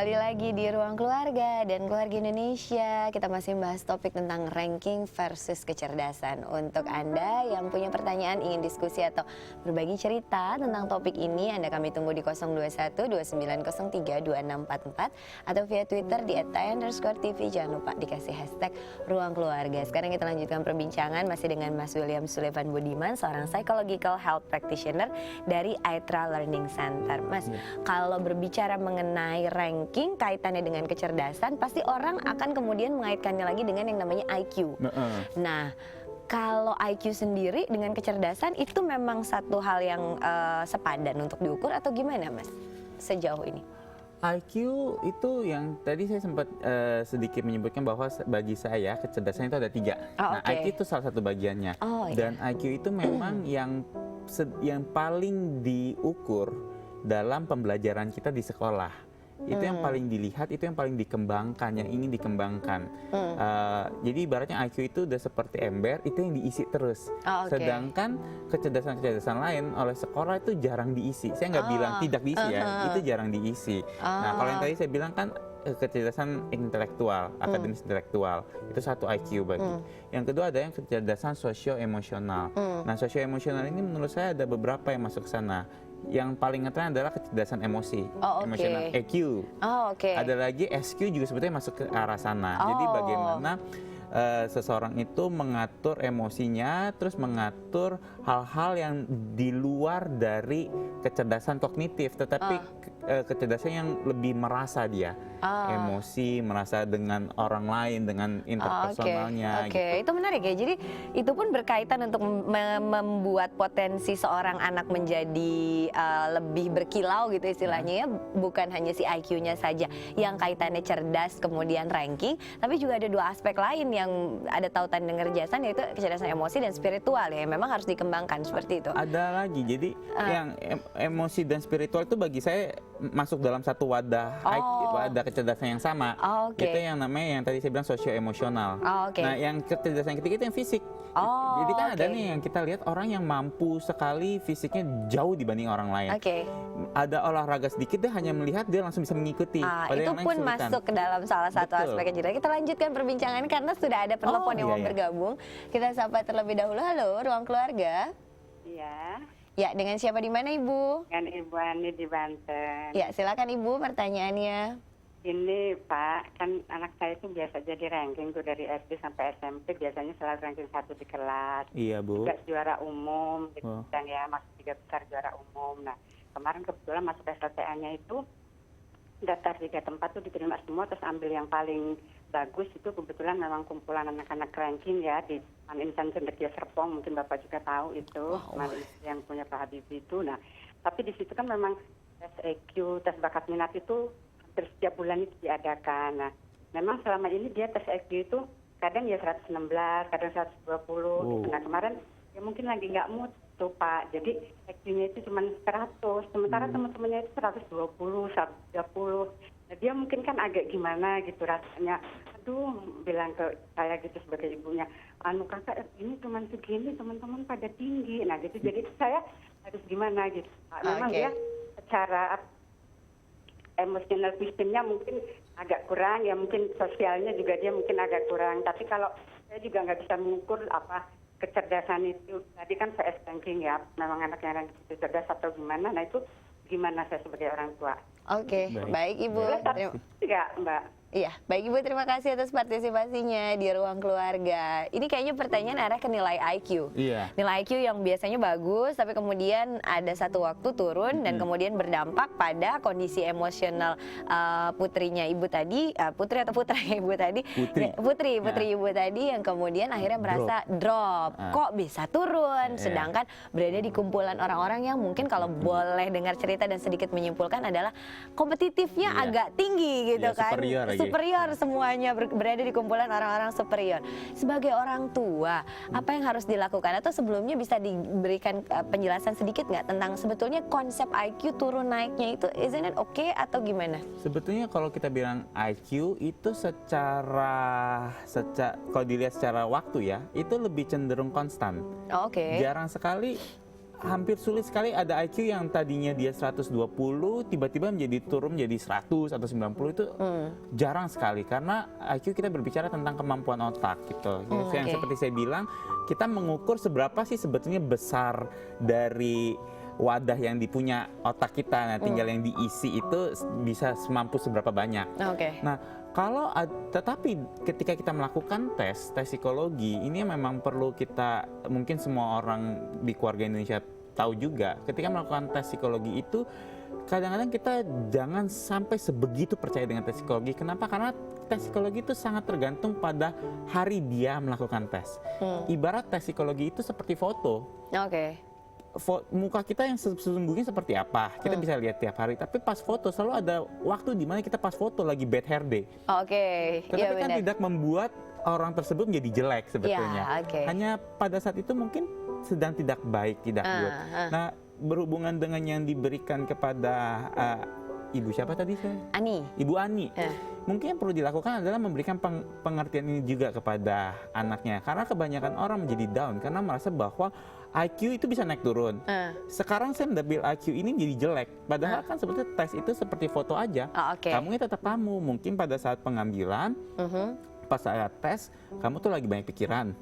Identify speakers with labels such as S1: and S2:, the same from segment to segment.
S1: Kembali lagi di Ruang Keluarga dan Keluarga Indonesia. Kita masih membahas topik tentang ranking versus kecerdasan. Untuk Anda yang punya pertanyaan, ingin diskusi atau berbagi cerita tentang topik ini, Anda kami tunggu di 021 2903 2644 atau via Twitter di @tay_tv. Jangan lupa dikasih hashtag Ruang Keluarga. Sekarang kita lanjutkan perbincangan masih dengan Mas William Sulaivan Budiman, seorang psychological health practitioner dari Aetra Learning Center. Mas, kalau berbicara mengenai ranking kaitannya dengan kecerdasan, pasti orang akan kemudian mengaitkannya lagi dengan yang namanya IQ. Nah, kalau IQ sendiri dengan kecerdasan itu memang satu hal yang sepadan untuk diukur atau gimana, Mas, sejauh ini?
S2: IQ itu yang tadi saya sempat sedikit menyebutkan bahwa bagi saya kecerdasan itu ada 3. Nah, IQ itu salah satu bagiannya. Dan IQ itu memang yang paling diukur dalam pembelajaran kita di sekolah. Itu yang paling dilihat, itu yang paling dikembangkan, yang ingin dikembangkan. Jadi ibaratnya IQ itu udah seperti ember, itu yang diisi terus. Sedangkan kecerdasan-kecerdasan lain oleh sekolah itu jarang diisi. Saya nggak bilang tidak diisi ya, itu jarang diisi. Nah, kalau yang tadi saya bilang kan kecerdasan intelektual, akademis intelektual, itu satu IQ bagi. Yang kedua ada yang kecerdasan sosio-emosional. Nah, sosio-emosional ini menurut saya ada beberapa yang masuk ke sana. Yang paling ngetren adalah kecerdasan emosi, emosional, EQ. Ada lagi SQ juga sebetulnya masuk ke arah sana. Jadi bagaimana seseorang itu mengatur emosinya, terus mengatur hal-hal yang di luar dari kecerdasan kognitif, tetapi kecerdasan yang lebih merasa dia. Emosi, merasa dengan orang lain, dengan interpersonalnya.
S1: Itu menarik ya. Jadi itu pun berkaitan untuk membuat potensi seorang anak menjadi lebih berkilau gitu istilahnya ya. Bukan hanya si IQ-nya saja yang kaitannya cerdas kemudian ranking, tapi juga ada dua aspek lain yang ada tautan dengan kecerdasan, yaitu kecerdasan emosi dan spiritual ya. Memang harus dikembangkan seperti itu.
S2: Ada lagi. Jadi yang emosi dan spiritual itu bagi saya masuk dalam satu wadah kecerdasan yang sama. Itu yang namanya yang tadi saya bilang sosio-emosional. Nah, yang kecerdasan yang ketiga itu yang fisik. Jadi kan ada nih yang kita lihat orang yang mampu sekali fisiknya jauh dibanding orang lain. Ada olahraga sedikit dia hanya melihat dia langsung bisa mengikuti.
S1: Itu pun masuk ke dalam salah satu aspek kecerdasan. Kita lanjutkan perbincangan karena sudah ada penelpon yang mau bergabung. Kita sapa terlebih dahulu. Halo, Ruang Keluarga.
S3: Iya.
S1: Ya, dengan siapa di mana, Ibu?
S3: Dengan Ibu Ani di Banten.
S1: Ya, silakan Ibu pertanyaannya.
S3: Ini Pak, kan anak saya itu biasa jadi ranking tuh dari SD sampai SMP, biasanya selalu ranking 1 di kelas.
S2: Iya, Bu.
S3: Juga juara umum, gitu kan ya, masuk 3 besar juara umum. Nah, kemarin kebetulan masuk SLTA-nya itu daftar 3 tempat tuh diterima semua, terus ambil yang paling bagus itu kebetulan memang kumpulan anak-anak ranking ya di Man Insan Cendekia Serpong, mungkin Bapak juga tahu itu, yang punya Pak Habibie itu. Nah, tapi di situ kan memang tes EQ, tes bakat minat itu hampir setiap bulan itu diadakan. Nah, memang selama ini dia tes EQ itu kadang ya 116, kadang 120 gitu. Nah, kemarin ya mungkin lagi nggak mood tuh Pak, jadi EQ-nya itu cuma 100, sementara teman-temannya itu 120, 130. Nah, dia mungkin kan agak gimana gitu rasanya, aduh, bilang ke saya gitu sebagai ibunya, anu kakak ini cuma segini, teman-teman pada tinggi. Nah gitu, jadi saya harus gimana gitu. Memang dia secara emosional sistemnya mungkin agak kurang, ya mungkin sosialnya juga dia mungkin agak kurang. Tapi kalau saya juga nggak bisa mengukur apa kecerdasan itu. Tadi kan VS ranking ya, memang anak yang cerdas atau gimana. Nah itu gimana saya sebagai orang tua.
S1: Baik Ibu.
S3: Enggak, Mbak.
S1: Iya, baik Ibu, terima kasih atas partisipasinya di Ruang Keluarga. Ini kayaknya pertanyaan arah ke nilai IQ. Nilai IQ yang biasanya bagus, tapi kemudian ada satu waktu turun dan kemudian berdampak pada kondisi emosional putrinya Ibu tadi, putri atau putra Ibu tadi? Putri Ibu tadi yang kemudian akhirnya merasa drop. Kok bisa turun? Sedangkan berada di kumpulan orang-orang yang mungkin kalau boleh dengar cerita dan sedikit menyimpulkan adalah kompetitifnya agak tinggi gitu kan. Superior semuanya, berada di kumpulan orang-orang superior. Sebagai orang tua, apa yang harus dilakukan? Atau sebelumnya bisa diberikan penjelasan sedikit nggak tentang sebetulnya konsep IQ turun naiknya itu, isn't it okay atau gimana?
S2: Sebetulnya kalau kita bilang IQ itu kalau dilihat secara waktu ya, itu lebih cenderung konstan. Jarang sekali hampir sulit sekali ada IQ yang tadinya dia 120 tiba-tiba turun menjadi 100 atau 90 itu jarang sekali karena IQ kita berbicara tentang kemampuan otak gitu. Yang seperti saya bilang, kita mengukur seberapa sih sebetulnya besar dari wadah yang dipunya otak kita, nah tinggal yang diisi itu bisa semampu seberapa banyak. Nah, tetapi ketika kita melakukan tes psikologi, ini memang perlu kita, mungkin semua orang di keluarga Indonesia tahu juga, ketika melakukan tes psikologi itu kadang-kadang kita jangan sampai sebegitu percaya dengan tes psikologi. Kenapa? Karena tes psikologi itu sangat tergantung pada hari dia melakukan tes. Ibarat tes psikologi itu seperti foto. Muka kita yang sesungguhnya seperti apa kita bisa lihat tiap hari, tapi pas foto selalu ada waktu di mana kita pas foto lagi bad hair day. Tetapi kan tidak membuat orang tersebut menjadi jelek sebetulnya. Hanya pada saat itu mungkin sedang tidak baik, tidak good. Nah, berhubungan dengan yang diberikan kepada Ibu siapa tadi saya? Ibu Ani. Mungkin yang perlu dilakukan adalah memberikan pengertian ini juga kepada anaknya. Karena kebanyakan orang menjadi down karena merasa bahwa IQ itu bisa naik turun. Sekarang saya mendapat IQ ini jadi jelek. Padahal kan sebetulnya tes itu seperti foto aja. Kamu ini tetap kamu. Mungkin pada saat pengambilan, pas saat tes, kamu tuh lagi banyak pikiran.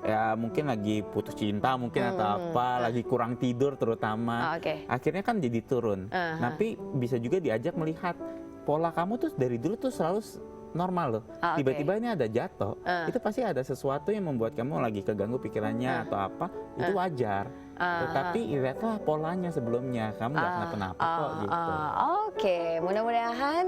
S2: Ya mungkin lagi putus cinta, mungkin atau apa, lagi kurang tidur terutama. Akhirnya kan jadi turun. Tapi bisa juga diajak melihat pola kamu tuh dari dulu tuh selalu normal loh. Tiba-tiba ini ada jatuh, itu pasti ada sesuatu yang membuat kamu lagi keganggu pikirannya atau apa, itu wajar. Tetapi lihatlah polanya sebelumnya, kamu nggak kenapa-napa kok gitu.
S1: Mudah-mudahan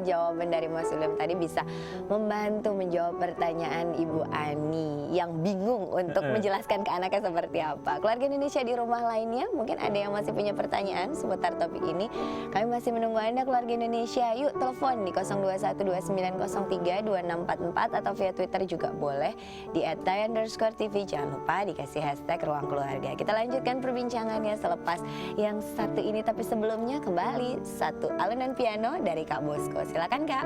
S1: jawaban dari Mas William tadi bisa membantu menjawab pertanyaan Ibu Ani yang bingung untuk menjelaskan ke anaknya seperti apa. Keluarga Indonesia di rumah lainnya, mungkin ada yang masih punya pertanyaan seputar topik ini. Kami masih menunggu Anda, keluarga Indonesia. Yuk telepon di 0212903244 atau via Twitter juga boleh di @thai_TV. Jangan lupa dikasih hashtag Ruang Keluarga. Kita lanjutkan perbincangannya selepas yang satu ini, tapi sebelumnya kembali satu alunan piano dari Kak Bosco. Silakan Kak.